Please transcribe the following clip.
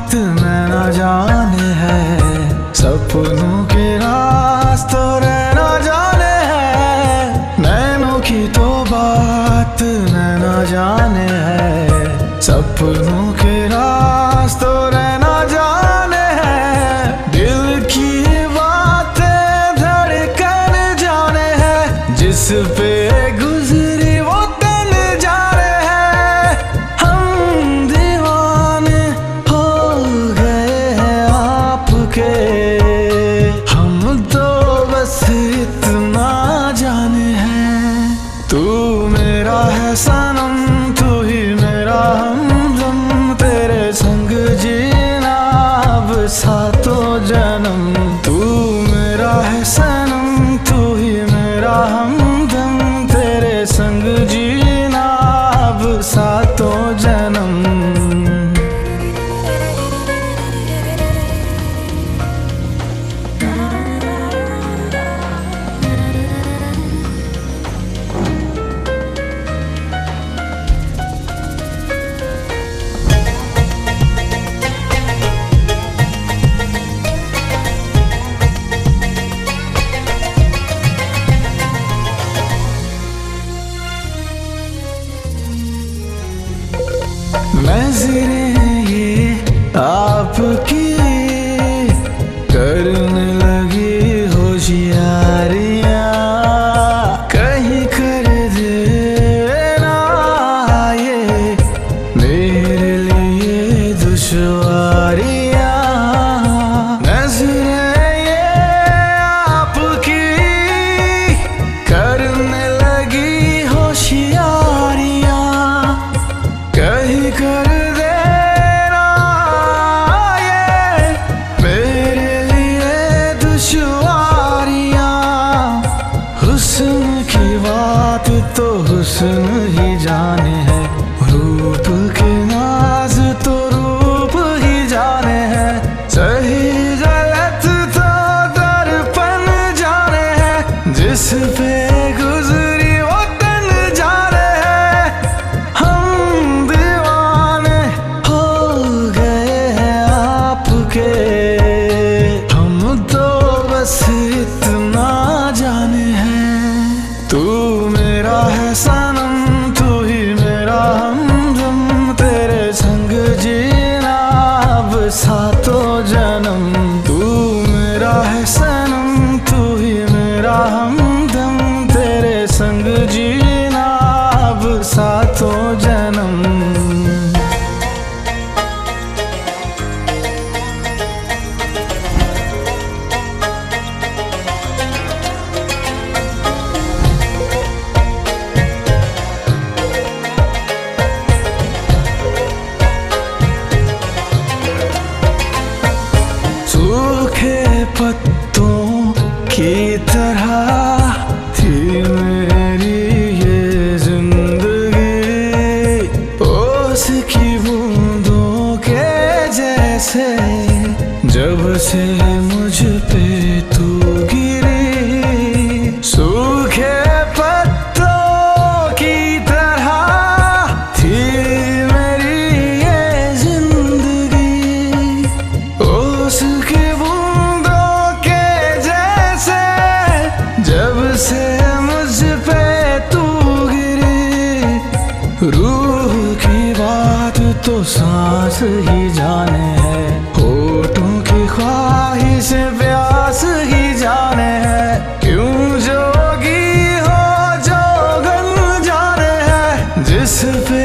बात मैं न जाने है, सपनों के रास्तों रहना जाने है। नैनों की तो बात मैं न जाने है, सपनों के रास्तों रहना जाने है। दिल की बातें धड़कन जाने है, जिस पे गुजरी वो दिन जाने है। हम दीवाने हो गए हैं आपके, हम तो बस इतना जाने हैं। तू मेरा है सनम, तू ही मेरा हमदम, तेरे संग जीना अब सातों जन्म। तू मेरा है सनम, तू ही मेरा हमदम, तेरे संग जीना अब सातों जन्म। नज़रें ये आपकी करने लगी होशियारियाँ, कहीं कर देना ये मेरे लिए दुश्वारियाँ। नज़रें ये आपकी करने लगी होशियारियाँ, कहीं कर देना ये मेरे लिए दुश्वारियाँ। हुस्न की बात तो हुस्न ही जाने है, रूप के नाज तो रूप ही जाने हैं। सही गलत तो दर्पण जाने हैं, जिस पे गुजरी वो दिन जाने है। हम दीवाने हो गए हैं आपके, हम तो बस इतना जाने हैं। तू मेरा है सनम, तू ही मेरा हमदम, तेरे संग जीना अब सातों जन्म। तू मेरा है सनम, तू ही मेरा हमदम, तेरे संग जीना अब सातों जन्म। सूखे पत्तों की तरह थी मेरी ये जिंदगी, ओस की बूंदों के जैसे जब से मुझ पे तू गिरी। सूखे पत्तों की तरह थी मेरी ये जिंदगी, ओस की बूंदों के जैसे जब से मुझ पे तू गिरी। रूह की बात तो सांस ही जाने है, होठों की ख्वाहिश प्यास ही जाने है। क्यों जोगी हो जोगन जाने है, जिस पे